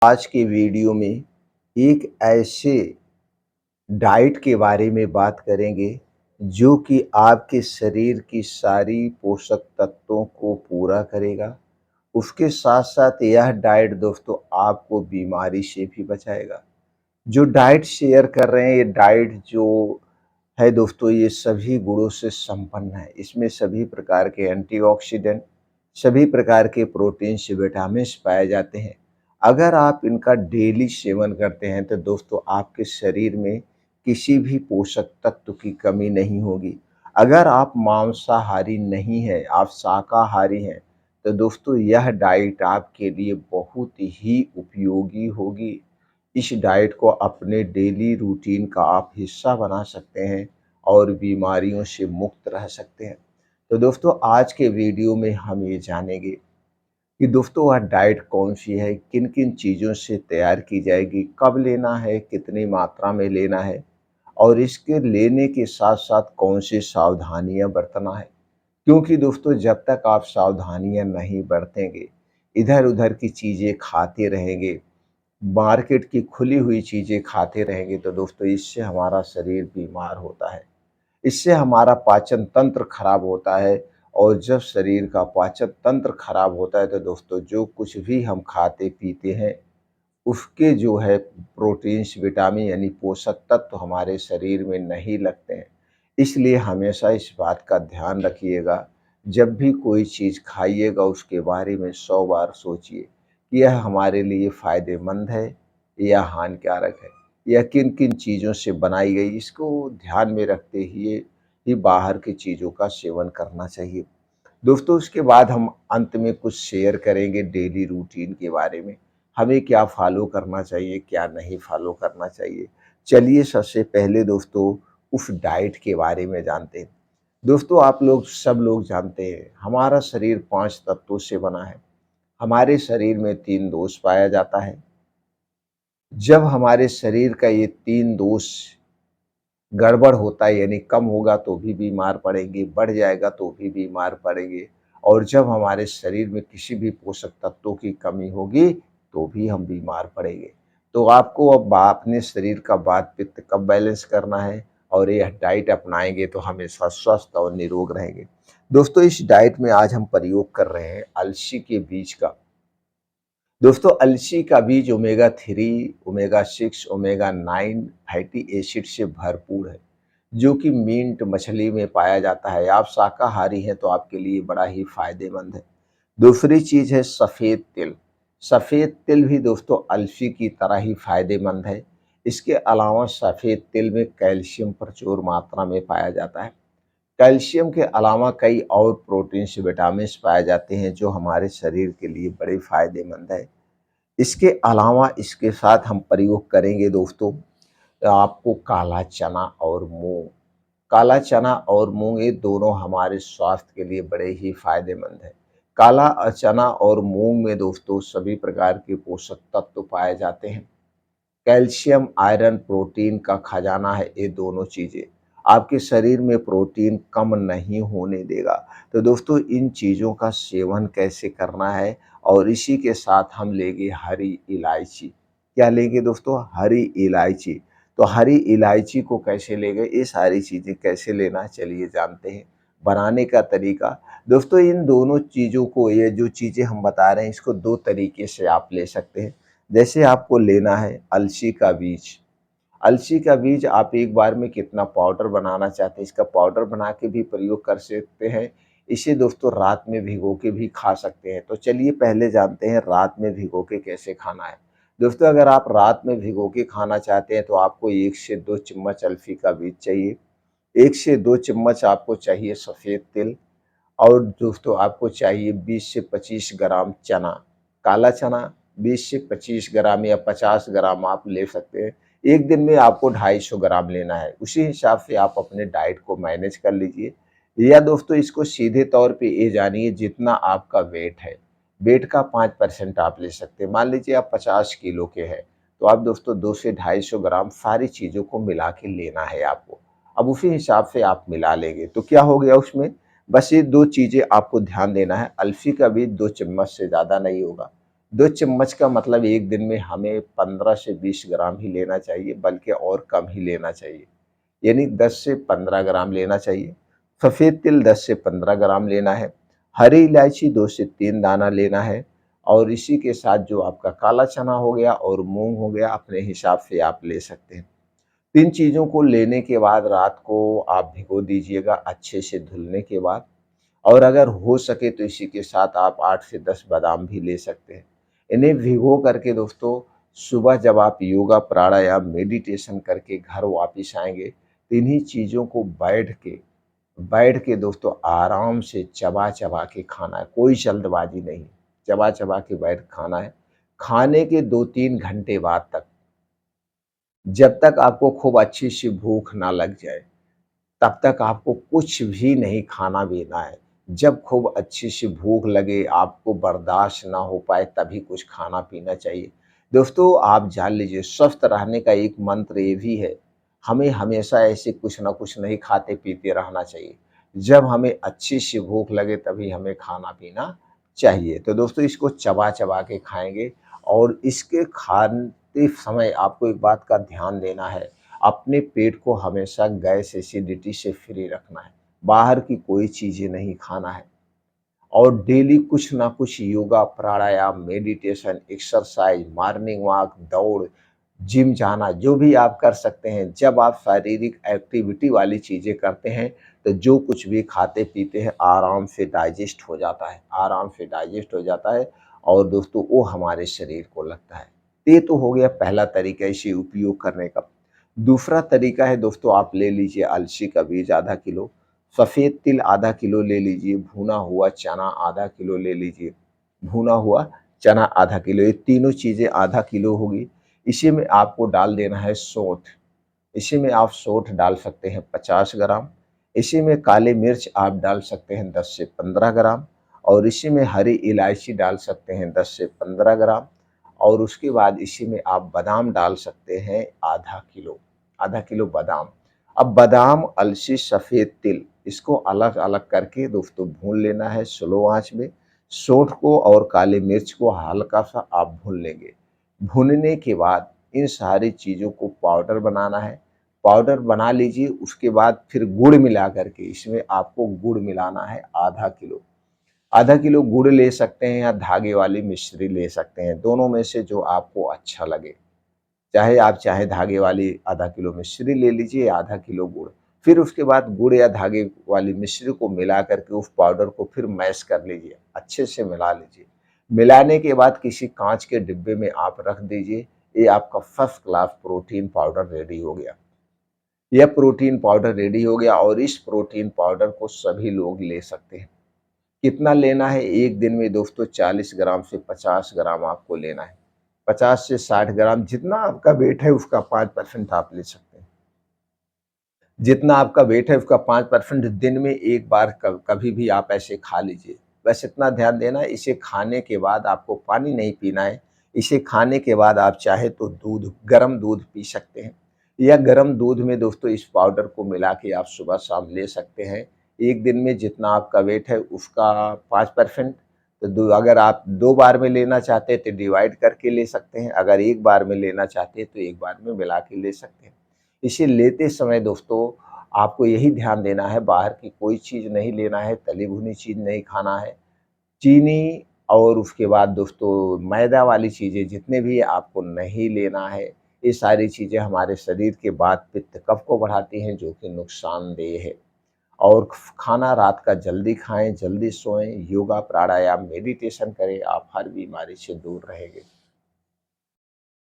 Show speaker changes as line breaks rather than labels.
आज के वीडियो में एक ऐसे डाइट के बारे में बात करेंगे जो कि आपके शरीर की सारी पोषक तत्वों को पूरा करेगा। उसके साथ-साथ यह डाइट दोस्तों आपको बीमारी से भी बचाएगा। जो डाइट शेयर कर रहे हैं ये डाइट जो है दोस्तों ये सभी गुणों से संपन्न है। इसमें सभी प्रकार के एंटीऑक्सीडेंट, सभी प्रकार के प्रोटीन्स, विटामिन्स पाए जाते हैं। अगर आप इनका डेली सेवन करते हैं तो दोस्तों आपके शरीर में किसी भी पोषक तत्व की कमी नहीं होगी। अगर आप मांसाहारी नहीं हैं, आप शाकाहारी हैं, तो दोस्तों यह डाइट आपके लिए बहुत ही उपयोगी होगी। इस डाइट को अपने डेली रूटीन का आप हिस्सा बना सकते हैं और बीमारियों से मुक्त रह सकते हैं। तो दोस्तों आज के वीडियो में हम ये जानेंगे कि दोस्तों वह डाइट कौन-सी है, किन-किन चीज़ों से तैयार की जाएगी, कब लेना है, कितनी मात्रा में लेना है और इसके लेने के साथ-साथ कौन सी सावधानियाँ बरतना है। क्योंकि दोस्तों जब तक आप सावधानियाँ नहीं बरतेंगे, इधर-उधर की चीज़ें खाते रहेंगे, मार्केट की खुली हुई चीज़ें खाते रहेंगे तो दोस्तों इससे हमारा शरीर बीमार होता है। इससे हमारा पाचन तंत्र खराब होता है और जब शरीर का पाचन तंत्र खराब होता है तो दोस्तों जो कुछ भी हम खाते-पीते हैं, उसके जो है प्रोटीन्स, विटामिन यानी पोषक तत्व हमारे शरीर में नहीं लगते हैं। इसलिए हमेशा इस बात का ध्यान रखिएगा, जब भी कोई चीज़ खाइएगा उसके बारे में 100 बार सोचिए कि यह हमारे लिए फ़ायदेमंद है या हानिकारक है, या किन-किन चीज़ों से बनाई गई, इसको ध्यान में रखते ही बाहर की चीज़ों का सेवन करना चाहिए। दोस्तों उसके बाद हम अंत में कुछ शेयर करेंगे डेली रूटीन के बारे में। हमें क्या फ़ॉलो करना चाहिए, क्या नहीं फ़ॉलो करना चाहिए। चलिए सबसे पहले दोस्तों उस डाइट के बारे में जानते हैं। दोस्तों आप लोग सब लोग जानते हैं हमारा शरीर 5 तत्वों से बना है। हमारे शरीर में 3 दोष पाया जाता है। जब हमारे शरीर का ये 3 दोष गड़बड़ होता है यानी कम होगा तो भी बीमार पड़ेंगे, बढ़ जाएगा तो भी बीमार पड़ेंगे और जब हमारे शरीर में किसी भी पोषक तत्वों की कमी होगी तो भी हम बीमार पड़ेंगे। तो आपको अब अपने शरीर का वात-पित्त कब बैलेंस करना है और यह डाइट अपनाएँगे तो हमेशा स्वस्थ और निरोग रहेंगे। दोस्तों इस डाइट में आज हम प्रयोग कर रहे हैं अलसी के बीज का। दोस्तों अलसी का बीज omega 3, omega 6, omega 9 fatty acid से भरपूर है, जो कि मीट मछली में पाया जाता है। आप शाकाहारी हैं तो आपके लिए बड़ा ही फ़ायदेमंद है। दूसरी चीज़ है सफ़ेद तिल। सफ़ेद तिल भी दोस्तों अलसी की तरह ही फ़ायदेमंद है। इसके अलावा सफ़ेद तिल में कैल्शियम प्रचुर मात्रा में पाया जाता है। कैल्शियम के अलावा कई और प्रोटीन्स, विटामिन्स पाए जाते हैं जो हमारे शरीर के लिए बड़े फ़ायदेमंद है। इसके अलावा इसके साथ हम प्रयोग करेंगे दोस्तों आपको काला चना और मूँग। काला चना और मूँग ये दोनों हमारे स्वास्थ्य के लिए बड़े ही फ़ायदेमंद हैं। काला चना और मूँग में दोस्तों सभी प्रकार के पोषक तत्व पाए जाते हैं। कैल्शियम, आयरन, प्रोटीन का खजाना है ये दोनों चीज़ें। आपके शरीर में प्रोटीन कम नहीं होने देगा। तो दोस्तों इन चीज़ों का सेवन कैसे करना है और इसी के साथ हम लेंगे हरी इलायची। क्या लेंगे दोस्तों? हरी इलायची। तो हरी इलायची को कैसे लेंगे, ये सारी चीज़ें कैसे लेना है चलिए जानते हैं। बनाने का तरीका, दोस्तों इन दोनों चीज़ों को, ये जो चीज़ें हम बता रहे हैं इसको 2 तरीके से आप ले सकते हैं। जैसे आपको लेना है अलसी का बीज। अलसी का बीज आप एक बार में कितना पाउडर बनाना चाहते हैं, इसका पाउडर बना के भी प्रयोग कर सकते हैं। इसे दोस्तों रात में भिगो के भी खा सकते हैं। तो चलिए पहले जानते हैं रात में भिगो के कैसे खाना है। दोस्तों अगर आप रात में भिगो के खाना चाहते हैं तो आपको 1 से 2 चम्मच अलसी का बीज चाहिए। 1 से 2 चम्मच आपको चाहिए सफ़ेद तिल और दोस्तों आपको चाहिए 20 से 25 ग्राम चना, काला चना 20 से 25 ग्राम या 50 ग्राम आप ले सकते हैं। एक दिन में आपको 250 ग्राम लेना है। उसी हिसाब से आप अपने डाइट को मैनेज कर लीजिए। या दोस्तों इसको सीधे तौर पे ये जानिए जितना आपका वेट है, वेट का 5% आप ले सकते हैं। मान लीजिए आप 50 किलो के हैं, तो आप दोस्तों 2 से 250 ग्राम सारी चीज़ों को मिला के लेना है आपको। अब उसी हिसाब से आप मिला लेंगे। तो क्या हो गया उसमें, बस ये 2 चीज़ें आपको ध्यान देना है। अलसी का बीज 2 चम्मच से ज़्यादा नहीं होगा। 2 चम्मच का मतलब एक दिन में हमें 15 से 20 ग्राम ही लेना चाहिए, बल्कि और कम ही लेना चाहिए। यानी 10 से 15 ग्राम लेना चाहिए। सफ़ेद तिल 10 से 15 ग्राम लेना है। हरी इलायची 2 से 3 दाना लेना है और इसी के साथ जो आपका काला चना हो गया और मूँग हो गया, अपने हिसाब से आप ले सकते हैं। 3 चीज़ों को लेने के बाद रात को आप भिगो दीजिएगा अच्छे से धुलने के बाद, और अगर हो सके तो इसी के साथ आप 8 से 10 बादाम भी ले सकते हैं। इन्हें भिगो करके दोस्तों सुबह जब आप योगा, प्राणायाम, मेडिटेशन करके घर वापिस आएँगे, तो इन्हीं चीज़ों को बैठ के दोस्तों आराम से चबा-चबा के खाना है, कोई जल्दबाज़ी नहीं। चबा-चबा के बैठ खाना है। खाने के 2-3 घंटे बाद तक, जब तक आपको खूब अच्छी सी भूख ना लग जाए, तब तक आपको कुछ भी नहीं खाना-पीना है। जब खूब अच्छी-सी भूख लगे, आपको बर्दाश्त ना हो पाए, तभी कुछ खाना-पीना चाहिए। दोस्तों, आप जान लीजिए स्वस्थ रहने का एक मंत्र ये भी है, हमें हमेशा ऐसे कुछ ना कुछ नहीं खाते-पीते रहना चाहिए। जब हमें अच्छी-सी भूख लगे तभी हमें खाना-पीना चाहिए। तो दोस्तों इसको चबा-चबा के खाएँगे, और इसके खाते समय आपको एक बात का ध्यान देना है, अपने पेट को हमेशा गैस, एसिडिटी से फ्री रखना है। बाहर की कोई चीज़ें नहीं खाना है, और डेली कुछ ना कुछ योगा, प्राणायाम, मेडिटेशन, एक्सरसाइज़, मॉर्निंग वॉक, दौड़, जिम जाना, जो भी आप कर सकते हैं। जब आप शारीरिक एक्टिविटी वाली चीज़ें करते हैं, तो जो कुछ भी खाते-पीते हैं आराम से डाइजेस्ट हो जाता है, आराम से डाइजेस्ट हो जाता है, और दोस्तों वो हमारे शरीर को लगता है। ये तो हो गया पहला तरीका इसे उपयोग करने का। दूसरा तरीका है दोस्तों, आप ले लीजिए अलसी का बीज आधा किलो, सफ़ेद तिल आधा किलो ले लीजिए, भुना हुआ चना आधा किलो ले लीजिए, भुना हुआ चना आधा किलो, ये तीनों चीज़ें आधा किलो होगी। इसी में आपको डाल देना है सौंठ, इसी में आप सौंठ डाल सकते हैं 50 ग्राम, इसी में काली मिर्च आप डाल सकते हैं 10 से 15 ग्राम, और इसी में हरी इलायची डाल सकते हैं 10 से 15 ग्राम, और उसके बाद इसी में आप बादाम डाल सकते हैं आधा किलो बादाम। अब बादाम, अलसी, सफ़ेद तिल इसको अलग-अलग करके दोस्तों भून लेना है स्लो आँच में। सौंठ को और काली मिर्च को हल्का-सा आप भून लेंगे। भूनने के बाद इन सारी चीज़ों को पाउडर बनाना है। पाउडर बना लीजिए, उसके बाद फिर गुड़ मिला कर के इसमें आपको गुड़ मिलाना है आधा किलो। आधा किलो गुड़ ले सकते हैं या धागे वाली मिश्री ले सकते हैं, दोनों में से जो आपको अच्छा लगे। चाहे धागे वाली आधा किलो मिश्री ले लीजिए या आधा किलो गुड़। फिर उसके बाद गुड़ या धागे वाली मिश्री को मिला कर के उस पाउडर को फिर मैश कर लीजिए, अच्छे से मिला लीजिए। मिलाने के बाद किसी काँच के डिब्बे में आप रख दीजिए। ये आपका first class protein powder ready हो गया। यह प्रोटीन पाउडर रेडी हो गया, और इस प्रोटीन पाउडर को सभी लोग ले सकते हैं। कितना लेना है? एक दिन में दोस्तों 40 ग्राम से 50 ग्राम आपको लेना है। 50 से 60 ग्राम, जितना आपका वेट है उसका 5% आप ले सकते हैं। जितना आपका वेट है उसका 5% दिन में एक बार कभी भी आप ऐसे खा लीजिए। बस इतना ध्यान देना है, इसे खाने के बाद आपको पानी नहीं पीना है। इसे खाने के बाद आप चाहे तो गरम दूध पी सकते हैं, या गरम दूध में दोस्तों इस पाउडर को मिला के आप सुबह-शाम ले सकते हैं। एक दिन में जितना आपका वेट है उसका 5%, तो दो अगर आप 2 बार में लेना चाहते हैं तो डिवाइड करके ले सकते हैं। अगर 1 बार में लेना चाहते हैं तो 1 बार में मिला के ले सकते हैं। इसे लेते समय दोस्तों आपको यही ध्यान देना है, बाहर की कोई चीज़ नहीं लेना है, तली-भुनी चीज़ नहीं खाना है। चीनी और उसके बाद दोस्तों मैदा वाली चीज़ें जितने भी आपको नहीं लेना है। ये सारी चीज़ें हमारे शरीर के वात, पित्त, कफ को बढ़ाती हैं, जो कि नुकसानदेह है। और खाना रात का जल्दी खाएँ, जल्दी सोएँ, योगा, प्राणायाम, मेडिटेशन करें, आप हर बीमारी से दूर रहेंगे।